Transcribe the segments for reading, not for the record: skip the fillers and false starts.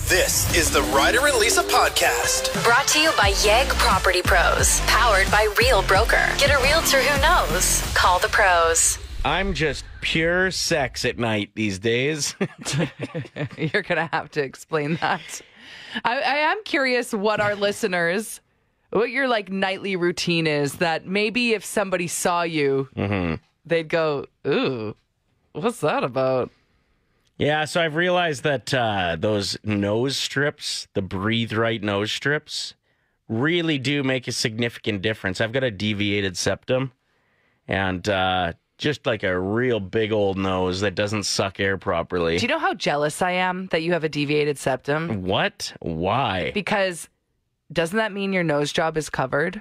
This is the Ryder and Lisa podcast. Brought to you by YEG Property Pros. Powered by Real Broker. Get a realtor who knows. Call the pros. I'm just pure sex at night these days. You're going to have to explain that. I am curious what our listeners, what your nightly routine is, that maybe if somebody saw you, they'd go, ooh, what's that about? Yeah, so I've realized that those nose strips, the Breathe Right nose strips, really do make a significant difference. I've got a deviated septum and just like a real big old nose that doesn't suck air properly. Do you know how jealous I am that you have a deviated septum? What? Why? Because doesn't that mean your nose job is covered?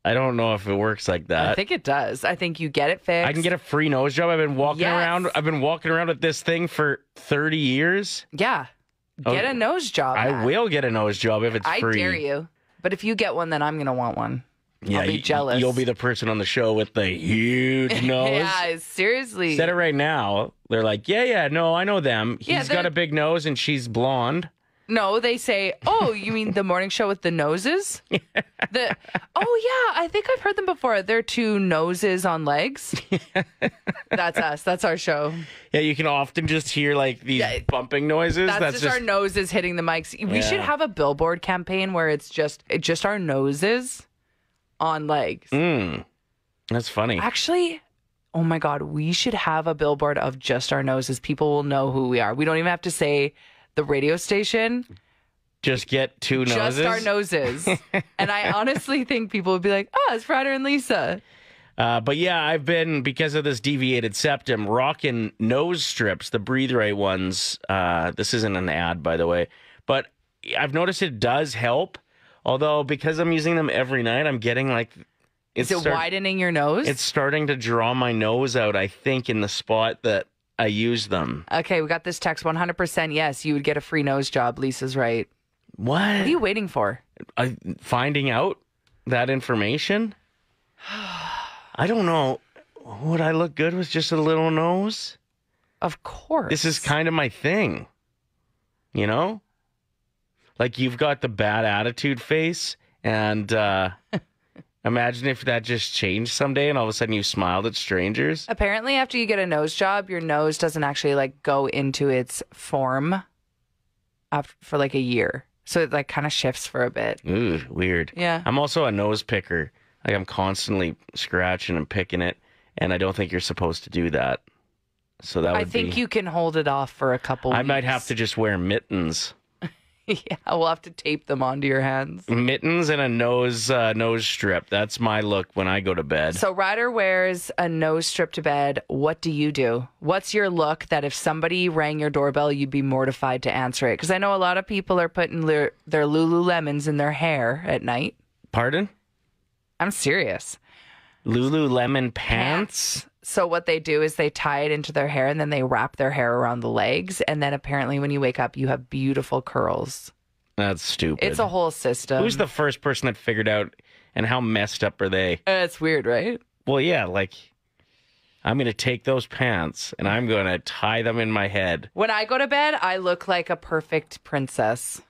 I don't know if it works like that. I think it does. I think you get it fixed. I can get a free nose job. I've been walking around. I've been walking around with this thing for 30 years. Yeah. Get a nose job. I will get a nose job if it's free. I dare you. But if you get one, then I'm going to want one. Yeah, I'll be jealous. You'll be the person on the show with the huge nose. Yeah, seriously. Said it right now. They're like, no, I know them. He's got a big nose and she's blonde. No, they say, oh, you mean the morning show with the noses? Oh, yeah, I think I've heard them before. They're two noses on legs. That's us. That's our show. Yeah, you can often just hear these bumping noises. That's just our noses hitting the mics. We should have a billboard campaign where it's just our noses on legs. That's funny. Actually, oh my God, we should have a billboard of just our noses. People will know who we are. We don't even have to say the radio station. Just get two noses? Just our noses. And I honestly think people would be like, oh, it's Ryder and Lisa. But yeah, I've been, because of this deviated septum, rocking nose strips, the Breathe Right ones. This isn't an ad, by the way. But I've noticed it does help. Although, because I'm using them every night, I'm getting Is it widening your nose? It's starting to draw my nose out, I think, in the spot that I use them. Okay, we got this text. 100% yes, you would get a free nose job. Lisa's right. What? What are you waiting for? Finding out that information? I don't know. Would I look good with just a little nose? Of course. This is kind of my thing. You know? You've got the bad attitude face, and imagine if that just changed someday and all of a sudden you smiled at strangers. Apparently, after you get a nose job, your nose doesn't actually go into its form for a year. So it kind of shifts for a bit. Ooh, weird. Yeah. I'm also a nose picker. I'm constantly scratching and picking it, and I don't think you're supposed to do that. So that would I think you can hold it off for a couple weeks. I might have to just wear mittens. Yeah, we'll have to tape them onto your hands. Mittens and a nose strip. That's my look when I go to bed. So Ryder wears a nose strip to bed. What do you do? What's your look that if somebody rang your doorbell, you'd be mortified to answer it? Because I know a lot of people are putting their Lululemons in their hair at night. Pardon? I'm serious. Lululemon pants? So what they do is they tie it into their hair and then they wrap their hair around the legs. And then apparently when you wake up, you have beautiful curls. That's stupid. It's a whole system. Who's the first person that figured out, and how messed up are they? It's weird, right? Well, yeah, I'm going to take those pants and I'm going to tie them in my head. When I go to bed, I look like a perfect princess.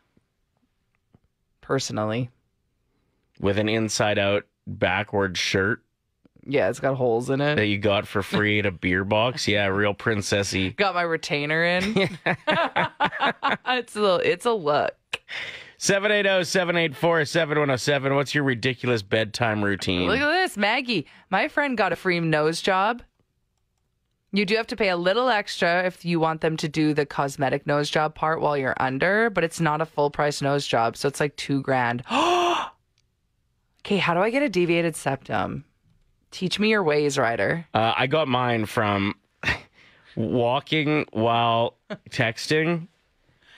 Personally. With an inside-out backward shirt. Yeah, it's got holes in it. That you got for free at a beer box. Yeah, real princessy. Got my retainer in. It's a look. 780-784-7107. What's your ridiculous bedtime routine? Look at this, Maggie. My friend got a free nose job. You do have to pay a little extra if you want them to do the cosmetic nose job part while you're under, but it's not a full price nose job, so it's $2,000. Okay, how do I get a deviated septum? Teach me your ways, Ryder. I got mine from walking while texting,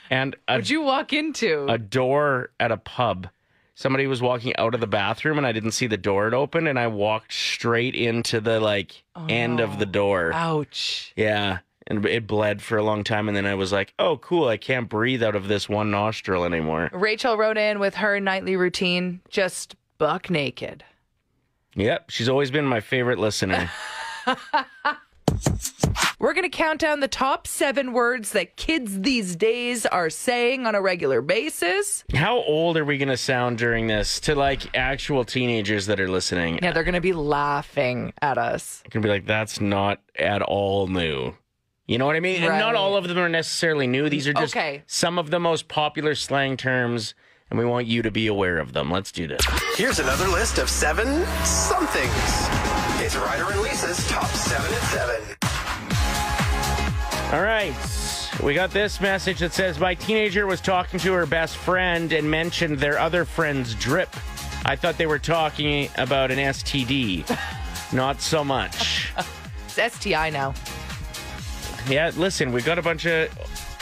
and what'd you walk into? A door at a pub. Somebody was walking out of the bathroom, and I didn't see the door had opened, and I walked straight into the end of the door. Ouch. Yeah, and it bled for a long time, and then I was like, "Oh, cool! I can't breathe out of this one nostril anymore." Rachel wrote in with her nightly routine: just buck naked. Yep, she's always been my favorite listener. We're going to count down the top 7 words that kids these days are saying on a regular basis. How old are we going to sound during this to like actual teenagers that are listening? Yeah, they're going to be laughing at us. They're going to be like, that's not at all new. You know what I mean? Right. And not all of them are necessarily new. These are just Okay. some of the most popular slang terms, and we want you to be aware of them. Let's do this. Here's another list of 7 somethings. It's Ryder and Lisa's top 7 at 7. All right. We got this message that says, my teenager was talking to her best friend and mentioned their other friend's drip. I thought they were talking about an STD. Not so much. It's STI now. Yeah, listen, we got a bunch of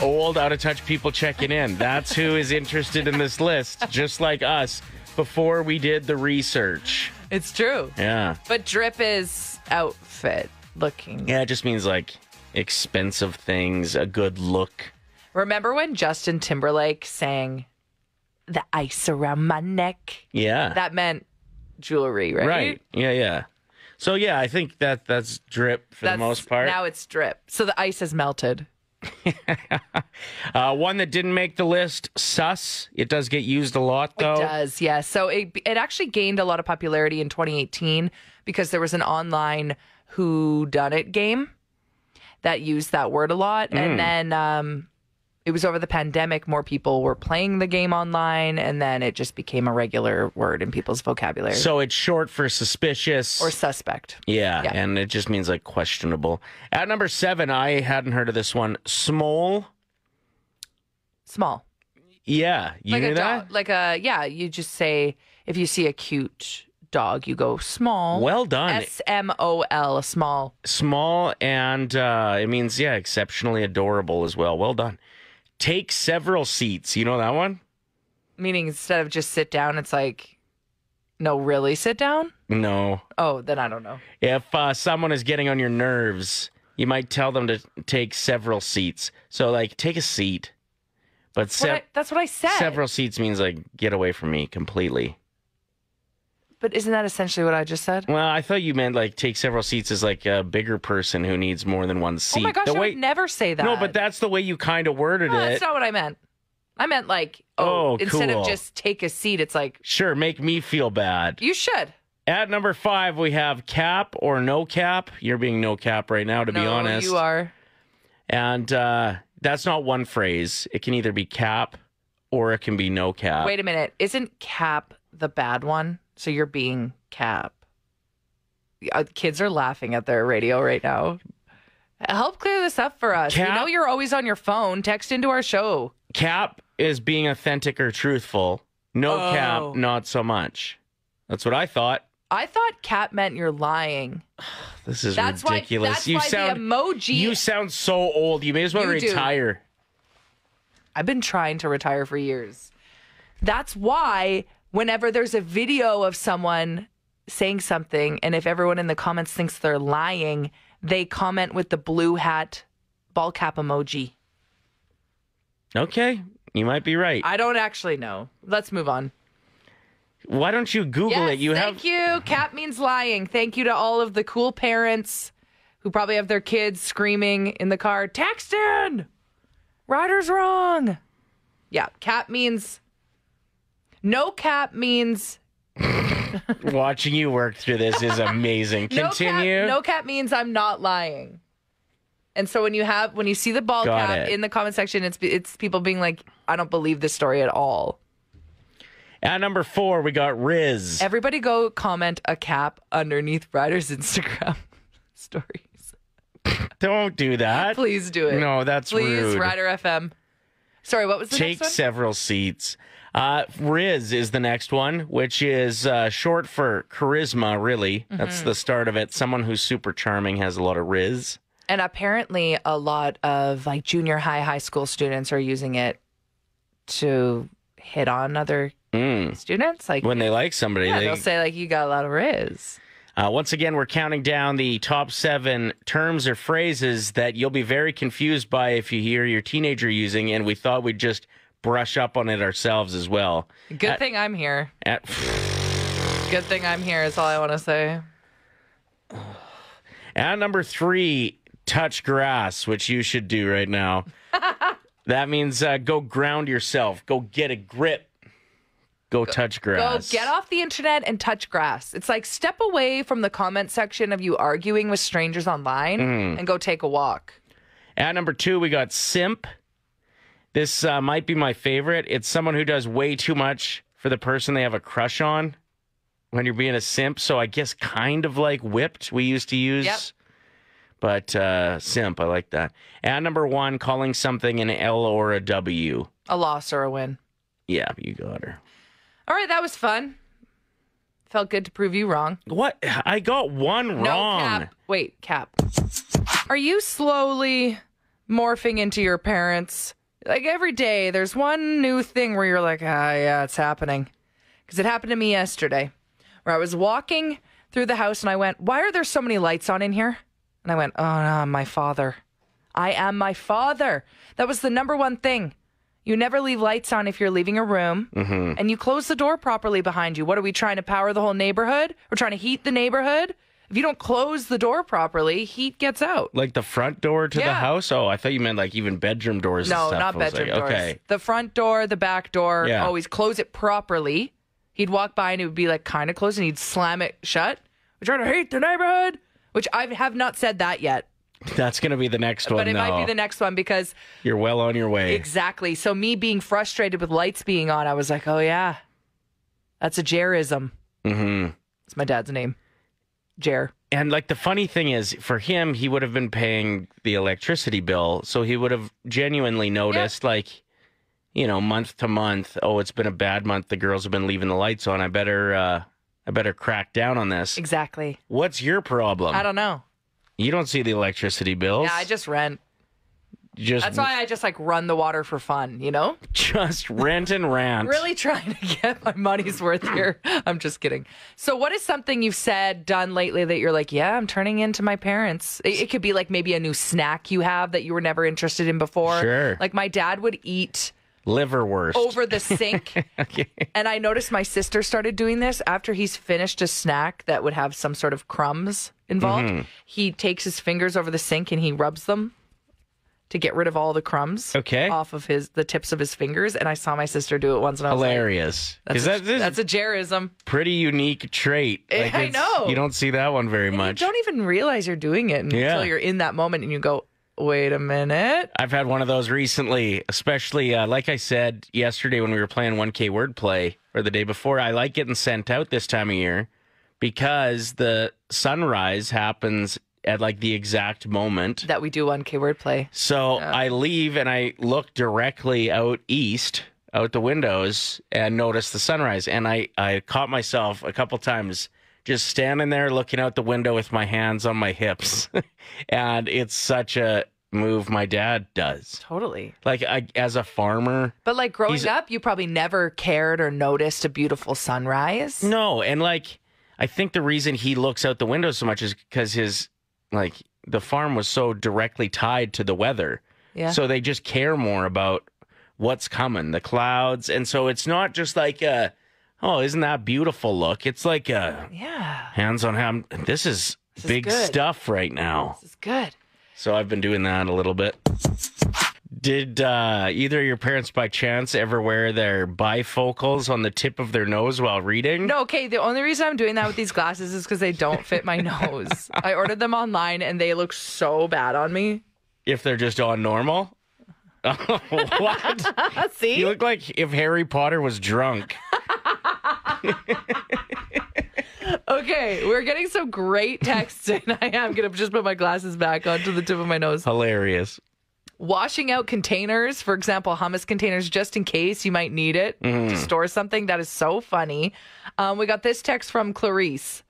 old, out-of-touch people checking in. That's who is interested in this list, just like us, before we did the research. It's true. Yeah. But drip is outfit looking. Yeah, it just means like expensive things, a good look. Remember when Justin Timberlake sang "The Ice Around My Neck"? Yeah. That meant jewelry, right? Right. Yeah, yeah. So, yeah, I think that's drip for the most part. Now it's drip. So the ice has melted. One that didn't make the list, sus. It does get used a lot, though. It does, yeah. So it actually gained a lot of popularity in 2018 because there was an online whodunit game that used that word a lot. And then it was over the pandemic, more people were playing the game online, and then it just became a regular word in people's vocabulary. So it's short for suspicious. Or suspect. Yeah, Yeah. and it just means like questionable. At number 7, I hadn't heard of this one. Smole. Small. Yeah, you Like knew a that? dog. Yeah, you just say, if you see a cute dog, you go small. Well done. SMOL, small. Small, and it means, yeah, exceptionally adorable as well. Well done. Take several seats. You know that one? Meaning instead of just sit down, it's like, no, really sit down? No. Oh, then I don't know. If someone is getting on your nerves, you might tell them to take several seats. So, like, take a seat. But That's what I said. several seats means, like, get away from me completely. But isn't that essentially what I just said? Well, I thought you meant, like, take several seats as, like, a bigger person who needs more than one seat. Oh my gosh, I would never say that. No, but that's the way you kind of worded No, it. that's not what I meant. I meant like, instead cool. of just take a seat, it's like, Sure, make me feel bad. you should. At number 5, we have cap or no cap. You're being no cap right now, to be honest. You are. And that's not one phrase. It can either be cap or it can be no cap. Wait a minute. Isn't cap the bad one? So you're being cap. Kids are laughing at their radio right now. Help clear this up for us. Cap? We know you're always on your phone. Text into our show. Cap is being authentic or truthful. No cap, not so much. That's what I thought. I thought cap meant you're lying. This is That's ridiculous. Why the emoji. You sound so old. You may as well You do. retire. I've been trying to retire for years. That's why whenever there's a video of someone saying something, and if everyone in the comments thinks they're lying, they comment with the blue hat ball cap emoji. Okay, you might be right. I don't actually know. Let's move on. Why don't you Google it? Thank you. Cap means lying. Thank you to all of the cool parents who probably have their kids screaming in the car, text in! Ryder's wrong. Yeah, cap means... No cap means... Watching you work through this is amazing. Continue. No cap means I'm not lying. And so when you see the ball Got cap it. in the comment section, it's people being like, I don't believe this story at all. At number 4, we got Riz. Everybody go comment a cap underneath Ryder's Instagram stories. Don't do that. Please do it. No, that's Please, rude. Ryder FM. Sorry, what was the Take next one? several seats. Riz is the next one, which is short for charisma, really. That's the start of it. Someone who's super charming has a lot of Riz. And apparently a lot of like junior high school students are using it to hit on other students. Like When they like somebody, they'll say like, you got a lot of Riz. once again, we're counting down the top 7 terms or phrases that you'll be very confused by if you hear your teenager using, and we thought we'd just brush up on it ourselves as well. Good thing I'm here. At, Good thing I'm here is all I want to say. at number 3, touch grass, which you should do right now. That means go ground yourself. Go get a grip. Go touch grass. Go get off the internet and touch grass. It's like step away from the comment section of you arguing with strangers online and go take a walk. At number 2, we got simp. This might be my favorite. It's someone who does way too much for the person they have a crush on when you're being a simp. So I guess kind of like whipped we used to use. Yep. But simp, I like that. At number 1, calling something an L or a W. A loss or a win. Yeah, you got her. All right, that was fun. Felt good to prove you wrong. What? I got one wrong. No, Cap. Wait, Cap. Are you slowly morphing into your parents? Like every day, there's one new thing where you're like, yeah, it's happening. Because it happened to me yesterday, where I was walking through the house and I went, why are there so many lights on in here? And I went, oh, no, I'm my father. I am my father. That was the number one thing. You never leave lights on if you're leaving a room, and you close the door properly behind you. What are we trying to power the whole neighborhood? We're trying to heat the neighborhood. If you don't close the door properly, heat gets out. Like the front door to the house? Oh, I thought you meant like even bedroom doors and No, stuff. not bedroom doors. Okay. The front door, the back door, Yeah. always close it properly. He'd walk by and it would be like kind of closed and he'd slam it shut. We're trying to heat the neighborhood, which I have not said that yet. That's going to be the next one. But it might be the next one because You're well on your way. exactly. So me being frustrated with lights being on, I was like, oh yeah, that's a Jarism. Mm-hmm. It's my dad's name. Jer. And like the funny thing is, for him, he would have been paying the electricity bill, so he would have genuinely noticed, like, you know, month to month. Oh, it's been a bad month. The girls have been leaving the lights on. I better crack down on this. Exactly. What's your problem? I don't know. You don't see the electricity bills. Yeah, I just rent. Just That's why I just like run the water for fun, you know? just rent and rant. Really trying to get my money's worth here. I'm just kidding. So what is something you've said, done lately that you're like, yeah, I'm turning into my parents? It could be like maybe a new snack you have that you were never interested in before. Sure. Like my dad would eat Liverwurst. over the sink. Okay. And I noticed my sister started doing this after he's finished a snack that would have some sort of crumbs involved. He takes his fingers over the sink and he rubs them to get rid of all the crumbs off of the tips of his fingers. And I saw my sister do it once and I was Hilarious. like, that's a Jarism. Pretty unique trait. Like, I know. You don't see that one very much. You don't even realize you're doing it until you're in that moment and you go, wait a minute. I've had one of those recently, especially like I said yesterday when we were playing 1K wordplay, or the day before. I like getting sent out this time of year because the sunrise happens at like the exact moment that we do 1K wordplay. So I leave and I look directly out east, out the windows, and notice the sunrise. And I caught myself a couple times just standing there looking out the window with my hands on my hips. And it's such a move my dad does. Totally. Like as a farmer. But like growing up, you probably never cared or noticed a beautiful sunrise. No. And like, I think the reason he looks out the window so much is because the farm was so directly tied to the weather. Yeah. So they just care more about what's coming, the clouds. And so it's not just like isn't that beautiful look? It's like hands on ham. This is big good stuff right now. This is good. So I've been doing that a little bit. Did either of your parents by chance ever wear their bifocals on the tip of their nose while reading? No, okay. The only reason I'm doing that with these glasses is because they don't fit my nose. I ordered them online and they look so bad on me. If they're just on normal? What? See? You look like if Harry Potter was drunk. Okay, we're getting some great texts and I am going to just put my glasses back onto the tip of my nose. Hilarious. Washing out containers, for example, hummus containers, just in case you might need it to store something. That is so funny. We got this text from Clarice.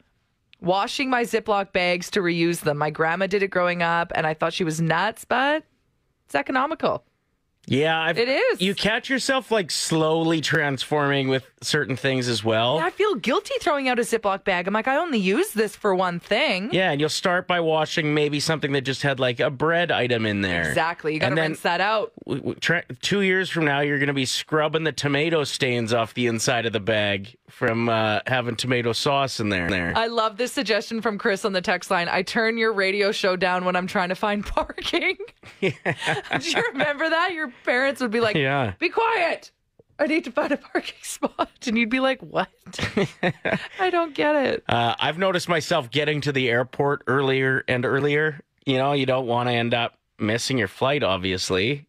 Washing my Ziploc bags to reuse them. My grandma did it growing up, and I thought she was nuts, but it's economical. Yeah, It is. You catch yourself like slowly transforming with certain things as well. I feel guilty throwing out a Ziploc bag. I'm like, I only use this for one thing. Yeah, and you'll start by washing maybe something that just had like a bread item in there. Exactly. You got to rinse that out. 2 years from now, you're going to be scrubbing the tomato stains off the inside of the bag from having tomato sauce in there. I love this suggestion from Chris on the text line. I turn your radio show down when I'm trying to find parking. Yeah. Do you remember that? Your parents would be like, yeah. Be quiet. I need to find a parking spot. And you'd be like, what? I don't get it. I've noticed myself getting to the airport earlier and earlier. You know, you don't want to end up missing your flight, obviously.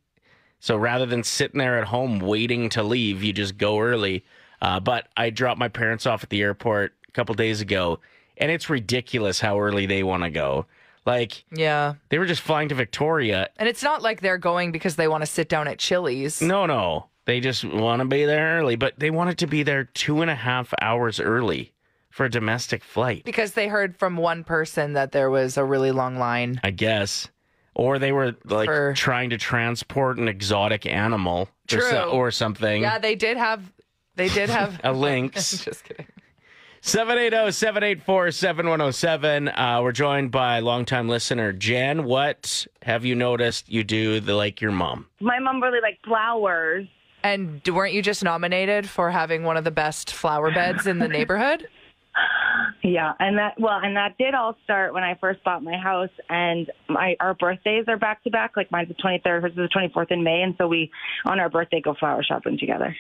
So rather than sitting there at home waiting to leave, you just go early. But I dropped my parents off at the airport a couple days ago, and it's ridiculous how early they want to go. Like, yeah, they were just flying to Victoria. And it's not like they're going because they want to sit down at Chili's. No. They just want to be there early, but they wanted to be there 2.5 hours early for a domestic flight. Because they heard from one person that there was a really long line. I guess. Or they were like trying to transport an exotic animal or something. Yeah, they did have a lynx. Just kidding. 780-784-7107. We're joined by longtime listener Jen. What have you noticed you do like your mom? My mom really liked flowers. And weren't you just nominated for having one of the best flower beds in the neighborhood? Yeah, and that did all start when I first bought my house, and our birthdays are back to back. Like mine's the 23rd, hers is the 24th in May, and so we on our birthday go flower shopping together.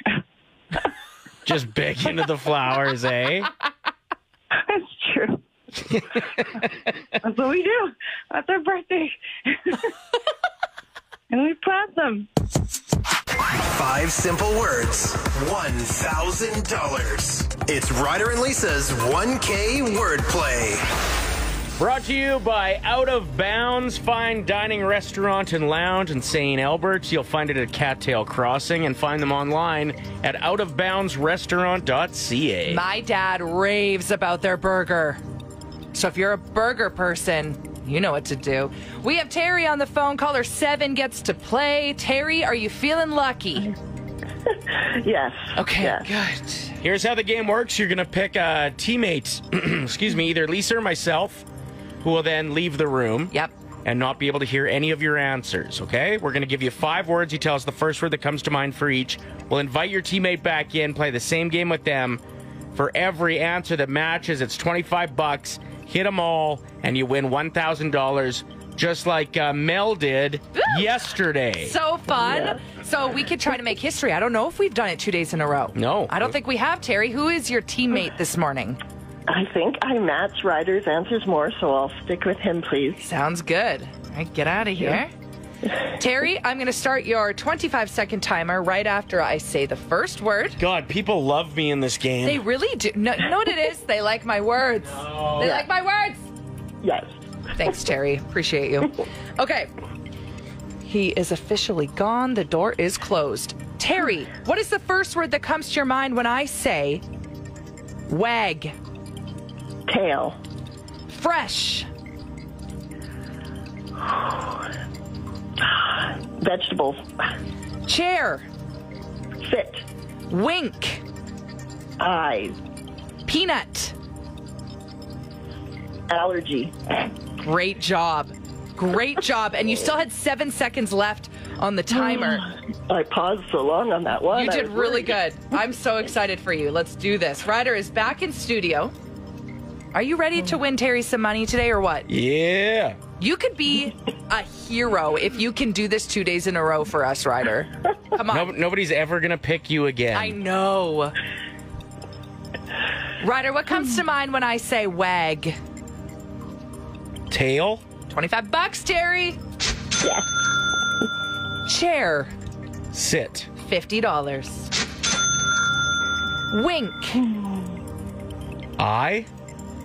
Just big into the flowers, eh? That's true. That's what we do. That's our birthday. And we plant them. 5 simple words, $1,000. It's Ryder and Lisa's 1K wordplay. Brought to you by Out of Bounds Fine Dining Restaurant and Lounge in St. Albert's. You'll find it at Cattail Crossing and find them online at outofboundsrestaurant.ca. My dad raves about their burger. So if you're a burger person, you know what to do. We have Terry on the phone. Caller 7 gets to play. Terry, are you feeling lucky? Yes. Okay, yes. Good. Here's how the game works. You're going to pick a teammate, either Lisa or myself, who will then leave the room. Yep. And not be able to hear any of your answers, okay? We're going to give you 5 words. You tell us the first word that comes to mind for each. We'll invite your teammate back in, play the same game with them. For every answer that matches, it's $25. Hit them all, and you win $1,000, just like Mel did yesterday. So fun. Yeah. So we could try to make history. I don't know if we've done it 2 days in a row. No. I don't think we have, Terry. Who is your teammate this morning? I think I match Ryder's answers more, so I'll stick with him, please. Sounds good. All right, get out of here. Terry, I'm going to start your 25-second timer right after I say the first word. God, people love me in this game. They really do. No, you know what it is? They like my words. Oh. They like my words. Yes. Thanks, Terry. Appreciate you. Okay. He is officially gone. The door is closed. Terry, what is the first word that comes to your mind when I say wag? Tail. Fresh. Vegetables. Chair. Sit. Wink. Eyes. Peanut. Allergy. Great job. Great job. And you still had 7 seconds left on the timer. I paused so long on that one. You did really good. I'm so excited for you. Let's do this. Ryder is back in studio. Are you ready to win Terry some money today or what? Yeah. You could be a hero if you can do this 2 days in a row for us, Ryder. Come on. Nobody's ever going to pick you again. I know. Ryder, what comes to mind when I say wag? Tail. $25, Terry. Yes. Chair. Sit. $50. Wink. Eye.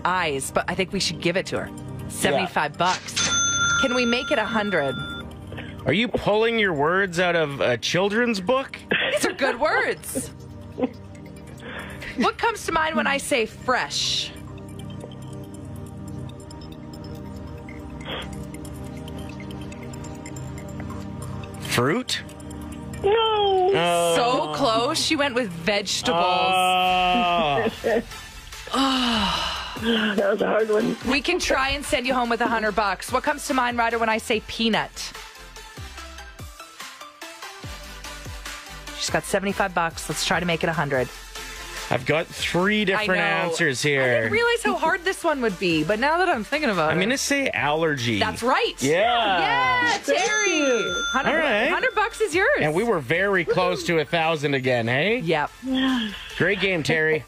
Eyes, but I think we should give it to her. $75. Can we make it 100? Are you pulling your words out of a children's book? These are good words. What comes to mind when I say fresh? Fruit. No. So close. She went with vegetables. That was a hard one. We can try and send you home with $100. What comes to mind, Ryder, when I say peanut? She's got $75. Let's try to make it 100. I've got 3 different answers I here. didn't realize how hard this one would be, but now that I'm thinking about it. I'm going to say allergy. That's right. Yeah. Yeah, Terry. All right. $100 is yours. And we were very close to 1,000 again, hey? Yep. Great game, Terry.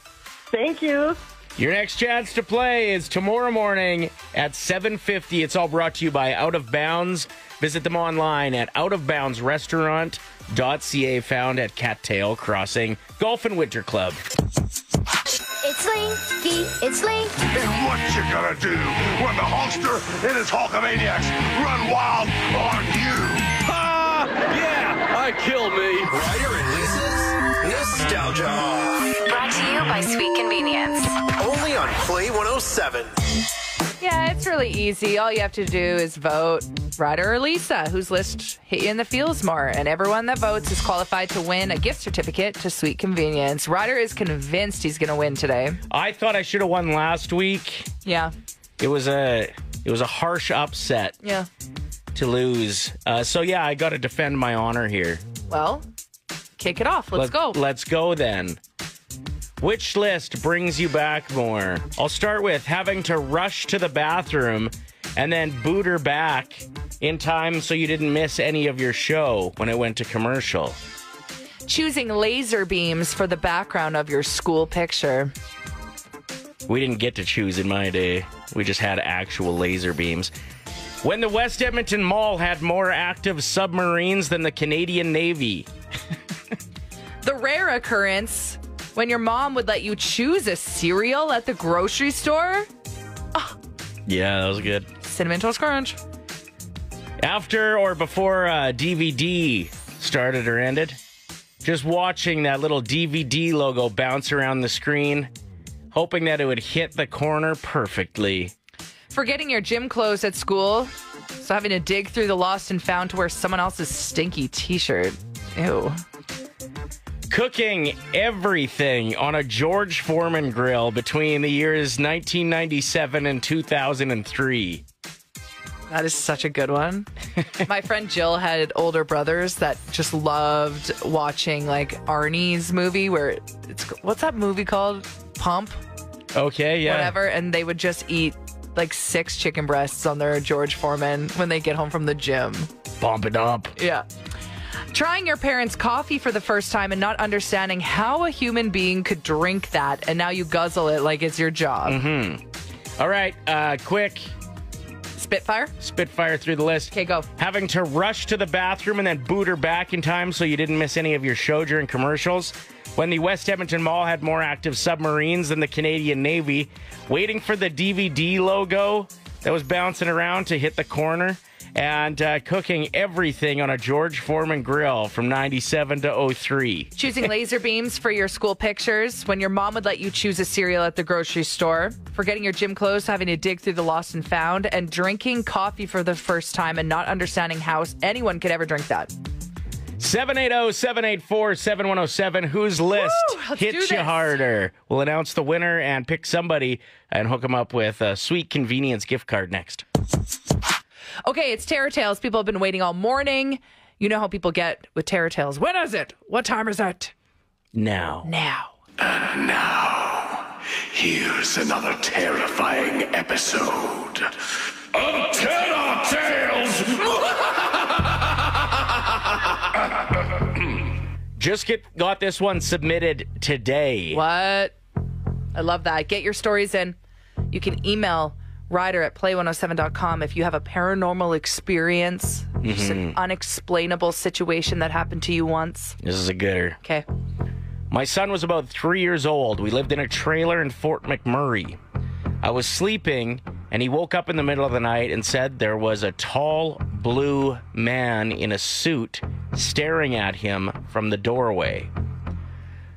Thank you. Your next chance to play is tomorrow morning at 7:50. It's all brought to you by Out of Bounds. Visit them online at outofboundsrestaurant.ca, found at Cattail Crossing Golf and Winter Club. It's Slinky, it's Slinky. And what you gonna do when the Hulkster and his Hulkamaniacs run wild on you? Yeah, I kill me. Ryder and Lisa's Nostalgia. Brought to you by Sweet Convenience. Only on Play 107. Yeah, it's really easy. All you have to do is vote Ryder or Lisa, whose list hit you in the feels more. And everyone that votes is qualified to win a gift certificate to Sweet Convenience. Ryder is convinced he's going to win today. I thought I should have won last week. Yeah. It was a harsh upset Yeah. to lose. So yeah, I got to defend my honor here. Well, kick it off. Let's go. Let's go then. Which list brings you back more? I'll start with having to rush to the bathroom and then boot her back in time so you didn't miss any of your show when it went to commercial. Choosing laser beams for the background of your school picture. We didn't get to choose in my day. We just had actual laser beams. When the West Edmonton Mall had more active submarines than the Canadian Navy. The rare occurrence when your mom would let you choose a cereal at the grocery store. Yeah, that was good. Cinnamon Toast Crunch. After or before DVD started or ended, just watching that little DVD logo bounce around the screen, hoping that it would hit the corner perfectly. Forgetting your gym clothes at school, so having to dig through the lost and found to wear someone else's stinky t-shirt. Ew. Cooking everything on a George Foreman grill between the years 1997 and 2003. That is such a good one. My friend Jill had older brothers that just loved watching like Arnie's movie where it's, what's that movie called? Pump? Okay, yeah. Whatever. And they would just eat like 6 chicken breasts on their George Foreman when they get home from the gym. Bump it up. Yeah. Trying your parents' coffee for the first time and not understanding how a human being could drink that, and now you guzzle it like it's your job. Mm-hmm. All right, quick. Spitfire through the list. Okay, go. Having to rush to the bathroom and then boot her back in time so you didn't miss any of your show during commercials. When the West Edmonton Mall had more active submarines than the Canadian Navy. Waiting for the DVD logo that was bouncing around to hit the corner. And cooking everything on a George Foreman grill from 97 to 03. Choosing laser beams for your school pictures. When your mom would let you choose a cereal at the grocery store. Forgetting your gym clothes, having to dig through the lost and found. And drinking coffee for the first time and not understanding how anyone could ever drink that. 780-784-7107. Whose list hits you harder? We'll announce the winner and pick somebody and hook them up with a Sweet Convenience gift card next. Okay, it's Terror Tales. People have been waiting all morning. You know how people get with Terror Tales. When is it? What time is it? Now. And now, here's another terrifying episode of Terror Tales. Just got this one submitted today. What? I love that. Get your stories in. You can email Ryder at play107.com if you have a paranormal experience, just an unexplainable situation that happened to you once. This is a gooder. Okay. My son was about 3 years old. We lived in a trailer in Fort McMurray. I was sleeping, and he woke up in the middle of the night and said there was a tall, blue man in a suit staring at him from the doorway.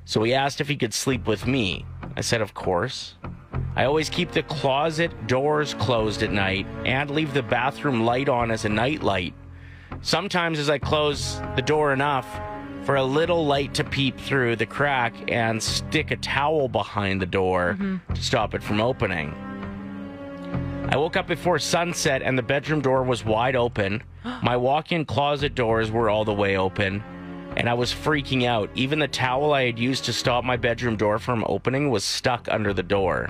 So he asked if he could sleep with me. I said, of course. I always keep the closet doors closed at night and leave the bathroom light on as a night light. Sometimes as I close the door enough, for a little light to peep through the crack and stick a towel behind the door to stop it from opening. I woke up before sunset and the bedroom door was wide open. My walk-in closet doors were all the way open, and I was freaking out. Even the towel I had used to stop my bedroom door from opening was stuck under the door.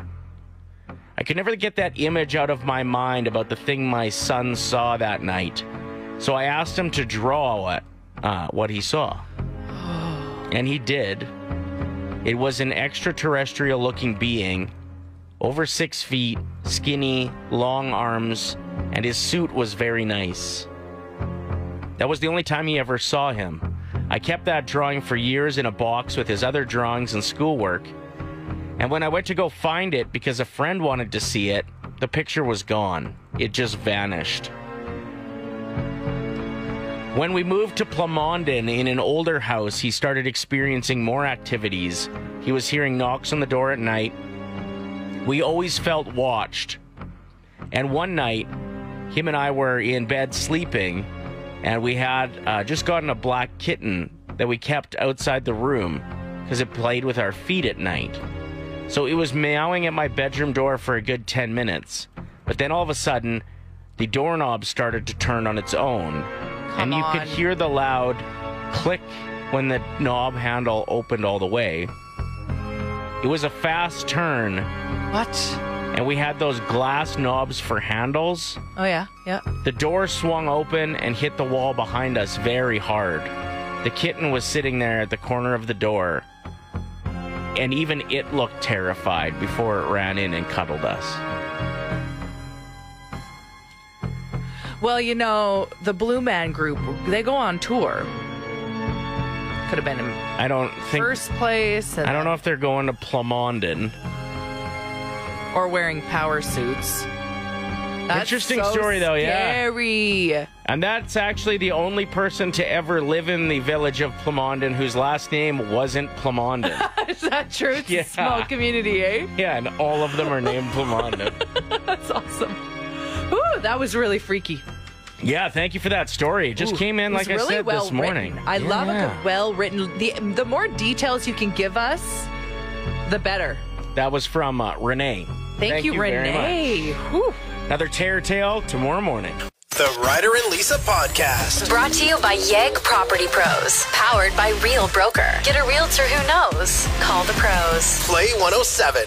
I could never get that image out of my mind about the thing my son saw that night. So I asked him to draw what he saw. And he did. It was an extraterrestrial-looking being, over 6 feet, skinny, long arms, and his suit was very nice. That was the only time he ever saw him. I kept that drawing for years in a box with his other drawings and schoolwork. And when I went to go find it because a friend wanted to see it, the picture was gone. It just vanished. When we moved to Plamondon in an older house, he started experiencing more activities. He was hearing knocks on the door at night. We always felt watched. And one night, him and I were in bed sleeping, and we had just gotten a black kitten that we kept outside the room because it played with our feet at night. So it was meowing at my bedroom door for a good 10 minutes. But then all of a sudden, the doorknob started to turn on its own. And you could hear the loud click when the knob handle opened all the way. It was a fast turn. What? And we had those glass knobs for handles. Oh, yeah. Yeah. The door swung open and hit the wall behind us very hard. The kitten was sitting there at the corner of the door. And even it looked terrified before it ran in and cuddled us. Well, you know, the Blue Man Group, they go on tour. Could have been in I don't think first place. I don't know if they're going to Plamondon. Or wearing power suits. That's Interesting so story, though, yeah. Scary. And that's actually the only person to ever live in the village of Plamondon whose last name wasn't Plamondon. Is that true? It's Yeah. a small community, eh? Yeah, and all of them are named Plamondon. That's awesome. Ooh, that was really freaky. Yeah, thank you for that story. It just came in, It was like I really said, well this morning. written. I love a good, well-written. The more details you can give us, the better. That was from Renee. Thank you, very Renee. much. Whew. Another Tear Tale tomorrow morning. The Ryder and Lisa Podcast. Brought to you by YEG Property Pros. Powered by Real Broker. Get a realtor who knows. Call the pros. Play 107.